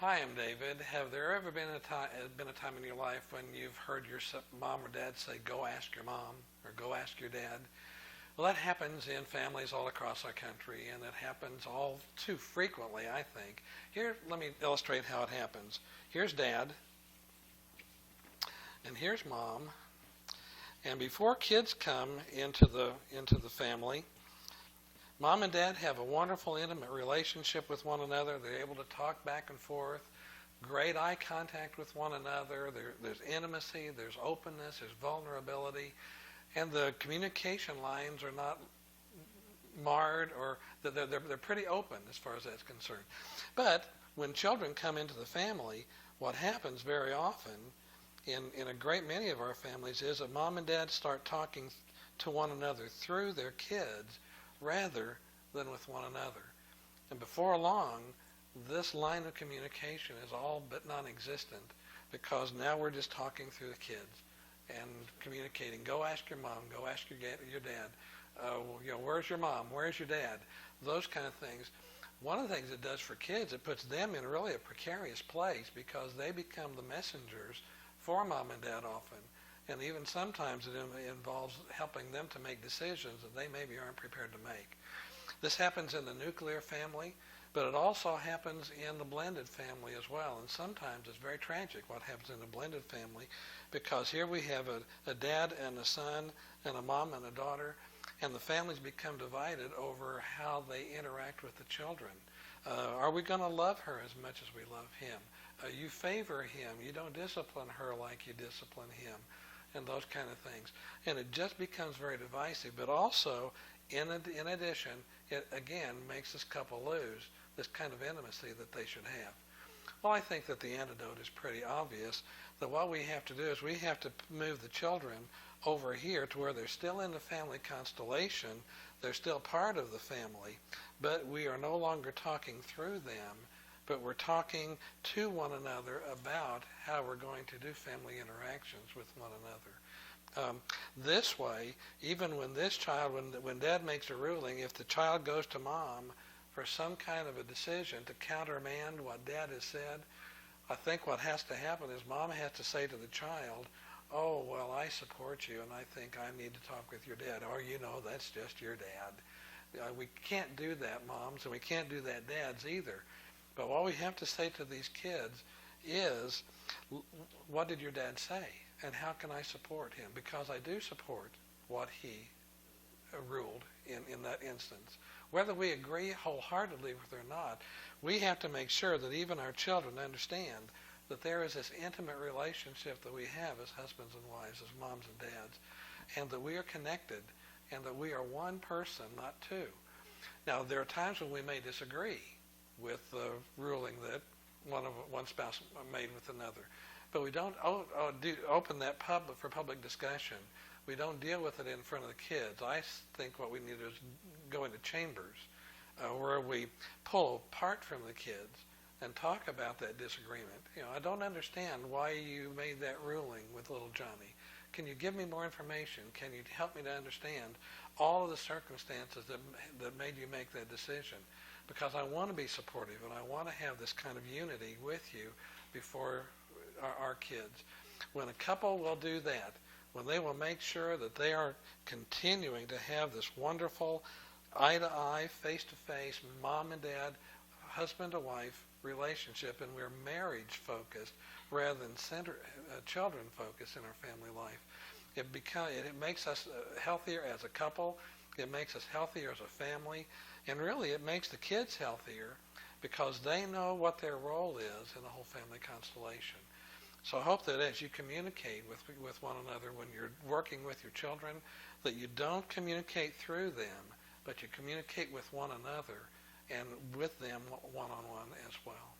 Hi, I'm David. Have there ever been a time in your life when you've heard your mom or dad say, "Go ask your mom" or "Go ask your dad"? Well, that happens in families all across our country, and it happens all too frequently, I think. Here, let me illustrate how it happens. Here's Dad, and here's Mom. And before kids come into the family, Mom and Dad have a wonderful, intimate relationship with one another. They're able to talk back and forth, great eye contact with one another. There's intimacy, there's openness, there's vulnerability, and the communication lines are not marred, or they're pretty open as far as that's concerned. But when children come into the family, what happens very often in a great many of our families is that Mom and Dad start talking to one another through their kids rather than with one another. And before long, this line of communication is all but non-existent, because now we're just talking through the kids and communicating. Go ask your mom. Go ask your dad. Where's your mom? Where's your dad? Those kind of things. One of the things it does for kids, it puts them in really a precarious place, because they become the messengers for mom and dad often. And even sometimes it involves helping them to make decisions that they maybe aren't prepared to make. This happens in the nuclear family, but it also happens in the blended family as well. And sometimes it's very tragic what happens in a blended family, because here we have a dad and a son and a mom and a daughter, and the families become divided over how they interact with the children. Are we going to love her as much as we love him? You favor him. You don't discipline her like you discipline him. And those kind of things. And it just becomes very divisive. But also, in addition, it again makes this couple lose this kind of intimacy that they should have. Well, I think that the antidote is pretty obvious, that what we have to do is we have to move the children over here to where they're still in the family constellation, they're still part of the family, but we are no longer talking through them, but we're talking to one another about how we're going to do family interactions with one another. This way, even when when dad makes a ruling, if the child goes to mom for some kind of a decision to countermand what dad has said, I think what has to happen is mom has to say to the child, "Oh, well, I support you, and I think I need to talk with your dad," or, "That's just your dad." We can't do that, moms, and we can't do that, dads, either. But what we have to say to these kids is, what did your dad say? And how can I support him? Because I do support what he ruled in that instance. Whether we agree wholeheartedly with it or not, we have to make sure that even our children understand that there is this intimate relationship that we have as husbands and wives, as moms and dads, and that we are connected, and that we are one person, not two. Now, there are times when we may disagree with the ruling that one spouse made with another. But we don't open that for public discussion. We don't deal with it in front of the kids. I think what we need to do is go into chambers where we pull apart from the kids and talk about that disagreement. I don't understand why you made that ruling with little Johnny. Can you give me more information? Can you help me to understand all of the circumstances that made you make that decision? Because I want to be supportive, and I want to have this kind of unity with you before our kids. When a couple will do that, when they will make sure that they are continuing to have this wonderful eye-to-eye, face-to-face, mom and dad, husband to wife relationship, and we're marriage-focused rather than children-focused in our family life, it makes us healthier as a couple. It makes us healthier as a family. And really, it makes the kids healthier, because they know what their role is in the whole family constellation. So I hope that as you communicate with one another when you're working with your children, that you don't communicate through them, but you communicate with one another and with them one-on-one as well.